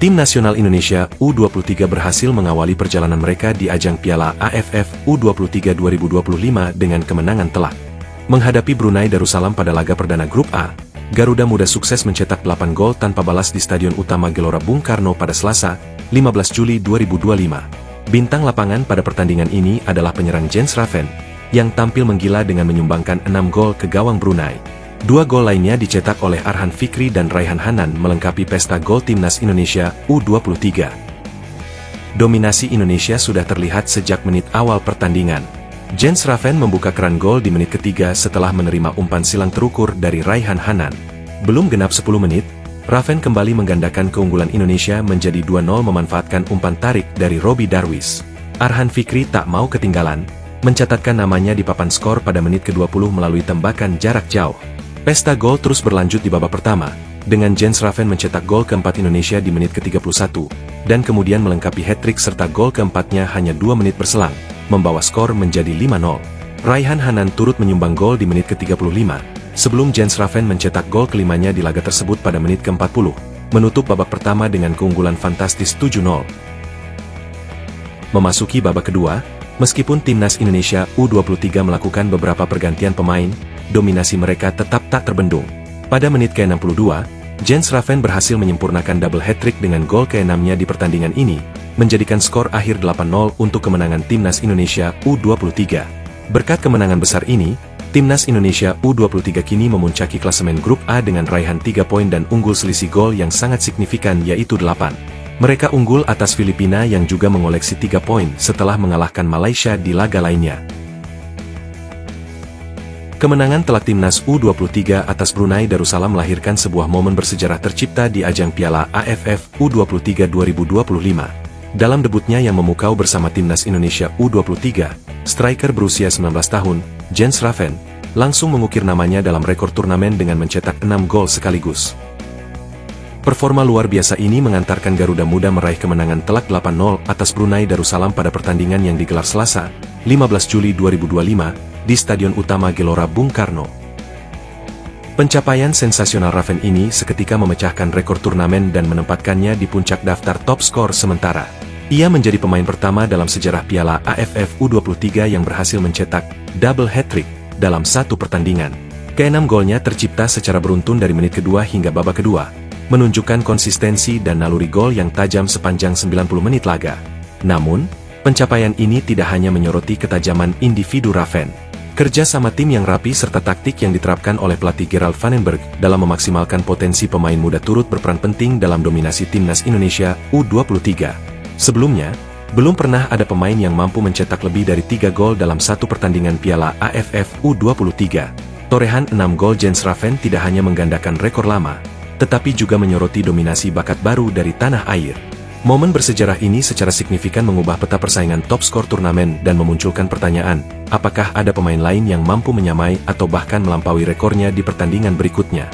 Tim nasional Indonesia U23 berhasil mengawali perjalanan mereka di ajang Piala AFF U23 2025 dengan kemenangan telak. Menghadapi Brunei Darussalam pada laga perdana Grup A, Garuda Muda sukses mencetak 8 gol tanpa balas di Stadion Utama Gelora Bung Karno pada Selasa, 15 Juli 2025. Bintang lapangan pada pertandingan ini adalah penyerang Jens Raven, yang tampil menggila dengan menyumbangkan 6 gol ke gawang Brunei. 2 gol lainnya dicetak oleh Arhan Fikri dan Raihan Hanan melengkapi pesta gol Timnas Indonesia U23. Dominasi Indonesia sudah terlihat sejak menit awal pertandingan. Jens Raven membuka keran gol di menit ketiga setelah menerima umpan silang terukur dari Raihan Hanan. Belum genap 10 menit, Raven kembali menggandakan keunggulan Indonesia menjadi 2-0 memanfaatkan umpan tarik dari Robi Darwis. Arhan Fikri tak mau ketinggalan, mencatatkan namanya di papan skor pada menit ke-20 melalui tembakan jarak jauh. Pesta gol terus berlanjut di babak pertama, dengan Jens Raven mencetak gol keempat Indonesia di menit ke-31, dan kemudian melengkapi hat-trick serta gol keempatnya hanya 2 menit berselang, membawa skor menjadi 5-0. Raihan Hanan turut menyumbang gol di menit ke-35, sebelum Jens Raven mencetak gol kelimanya di laga tersebut pada menit ke-40, menutup babak pertama dengan keunggulan fantastis 7-0. Memasuki babak kedua, meskipun Timnas Indonesia U23 melakukan beberapa pergantian pemain, dominasi mereka tetap tak terbendung. Pada menit ke-62, Jens Raven berhasil menyempurnakan double hat-trick dengan gol ke-6-nya di pertandingan ini, menjadikan skor akhir 8-0 untuk kemenangan Timnas Indonesia U23. Berkat kemenangan besar ini, Timnas Indonesia U23 kini memuncaki klasemen Grup A dengan raihan 3 poin dan unggul selisih gol yang sangat signifikan yaitu 8. Mereka unggul atas Filipina yang juga mengoleksi 3 poin setelah mengalahkan Malaysia di laga lainnya. Kemenangan telak Timnas U23 atas Brunei Darussalam melahirkan sebuah momen bersejarah tercipta di ajang Piala AFF U23 2025. Dalam debutnya yang memukau bersama Timnas Indonesia U23, striker berusia 19 tahun, Jens Raven, langsung mengukir namanya dalam rekor turnamen dengan mencetak 6 gol sekaligus. Performa luar biasa ini mengantarkan Garuda Muda meraih kemenangan telak 8-0 atas Brunei Darussalam pada pertandingan yang digelar Selasa, 15 Juli 2025, di Stadion Utama Gelora Bung Karno. Pencapaian sensasional Raven ini seketika memecahkan rekor turnamen dan menempatkannya di puncak daftar top skor sementara. Ia menjadi pemain pertama dalam sejarah Piala AFF U23 yang berhasil mencetak double hat-trick dalam satu pertandingan. Ke-6 golnya tercipta secara beruntun dari menit kedua hingga babak kedua, menunjukkan konsistensi dan naluri gol yang tajam sepanjang 90 menit laga. Namun, pencapaian ini tidak hanya menyoroti ketajaman individu Raven. Kerja sama tim yang rapi serta taktik yang diterapkan oleh pelatih Gerald Vandenberg dalam memaksimalkan potensi pemain muda turut berperan penting dalam dominasi Timnas Indonesia U23. Sebelumnya, belum pernah ada pemain yang mampu mencetak lebih dari 3 gol dalam satu pertandingan Piala AFF U23. Torehan 6 gol Jens Raven tidak hanya menggandakan rekor lama, tetapi juga menyoroti dominasi bakat baru dari tanah air. Momen bersejarah ini secara signifikan mengubah peta persaingan top skor turnamen dan memunculkan pertanyaan, apakah ada pemain lain yang mampu menyamai atau bahkan melampaui rekornya di pertandingan berikutnya.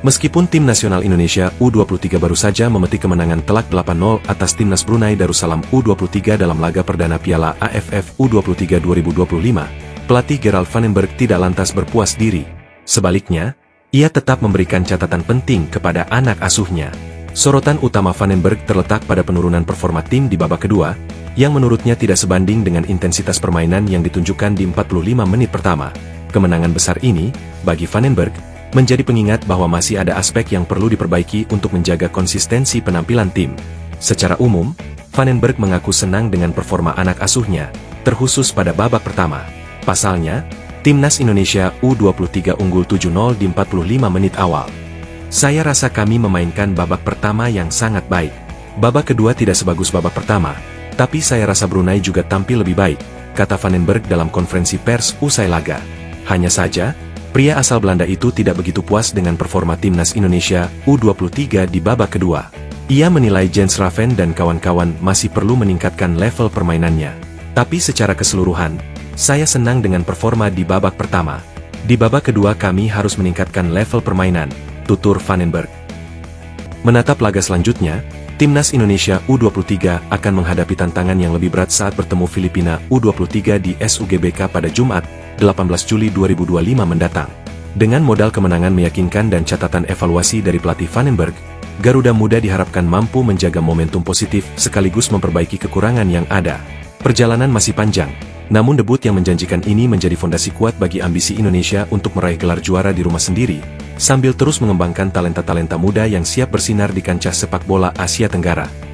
Meskipun tim nasional Indonesia U23 baru saja memetik kemenangan telak 8-0 atas Timnas Brunei Darussalam U23 dalam laga perdana Piala AFF U23 2025, pelatih Gerald Vandenberg tidak lantas berpuas diri. Sebaliknya, ia tetap memberikan catatan penting kepada anak asuhnya. Sorotan utama Vandenberg terletak pada penurunan performa tim di babak kedua, yang menurutnya tidak sebanding dengan intensitas permainan yang ditunjukkan di 45 menit pertama. Kemenangan besar ini, bagi Vandenberg, menjadi pengingat bahwa masih ada aspek yang perlu diperbaiki untuk menjaga konsistensi penampilan tim. Secara umum, Vandenberg mengaku senang dengan performa anak asuhnya, terkhusus pada babak pertama. Pasalnya, Timnas Indonesia U23 unggul 7-0 di 45 menit awal. Saya rasa kami memainkan babak pertama yang sangat baik. Babak kedua tidak sebagus babak pertama, tapi saya rasa Brunei juga tampil lebih baik, kata Vandenberg dalam konferensi pers usai laga. Hanya saja, pria asal Belanda itu tidak begitu puas dengan performa Timnas Indonesia U23 di babak kedua. Ia menilai Jens Raven dan kawan-kawan masih perlu meningkatkan level permainannya. Tapi secara keseluruhan, saya senang dengan performa di babak pertama. Di babak kedua kami harus meningkatkan level permainan, tutur Vandenberg. Menatap laga selanjutnya, Timnas Indonesia U23 akan menghadapi tantangan yang lebih berat saat bertemu Filipina U23 di SUGBK pada Jumat, 18 Juli 2025 mendatang. Dengan modal kemenangan meyakinkan dan catatan evaluasi dari pelatih Vandenberg, Garuda Muda diharapkan mampu menjaga momentum positif sekaligus memperbaiki kekurangan yang ada. Perjalanan masih panjang, namun debut yang menjanjikan ini menjadi fondasi kuat bagi ambisi Indonesia untuk meraih gelar juara di rumah sendiri, sambil terus mengembangkan talenta-talenta muda yang siap bersinar di kancah sepak bola Asia Tenggara.